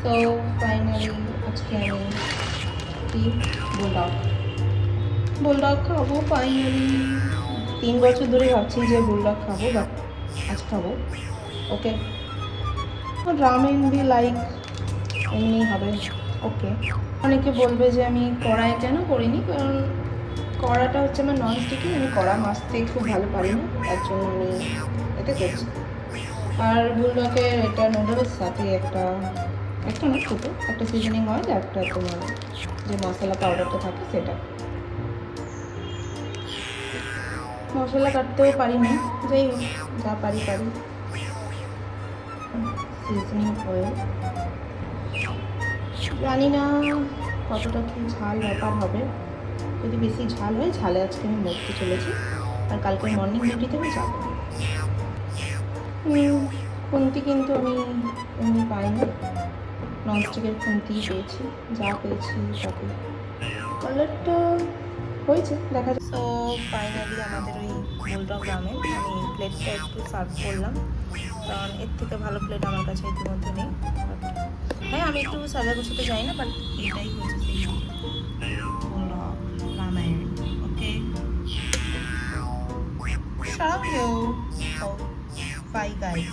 তো ফাইনালি আজকে আমি কি বুলডগ বুলডগ খাবো ফাইনালি। 3 বছর ধরে ভাবছি যে বুলডগ খাবো, বাট আজ খাবো। ওকে, রামেন বি লাইক এমনি হবে। ওকে, অনেকে বলবে যে আমি কড়াই কেন করিনি, কারণ কড়াটা হচ্ছে আমার নন স্টিকি, আমি কড়া মাছতে খুব ভালো পারি না, তার জন্য আমি এতে করছি। আর বুলডগের এটা নুডলস সাথে একটা একটা না ছোটো একটা সিজনিং অয়েল, একটা তোমার যে মশলা পাউডারটা থাকে সেটা। মশলা কাটতেও পারি না, যাই হোক যা পারি পারি। সিজনিং অয়েল, জানি না কতটা কি ঝাল ব্যাপার হবে। যদি বেশি ঝাল হয়, ঝালে আজকে আমি মরতে চলেছি, আর কালকে মর্নিং ডিউটিতে আমি যাবো। খুন্তি কিন্তু আমি এমনি পাইনি, ননস্টিকের খুন্তিই পেয়েছি, যা পেয়েছি তাতে কালারটা হয়েছে দেখা যায়। সো ফাইনালি আমাদের ওই বুলডগ রামেন আমি প্লেটটা একটু সার্ভ করলাম, কারণ এর থেকে ভালো প্লেট আমার কাছে ইতিমধ্যে নেই। হ্যাঁ, আমি একটু সাজা গুছোতে যাই না, বাট এটাই হচ্ছে সেই বুলডগ রামেন। ওকে, সারাও। ও বাই গাইস।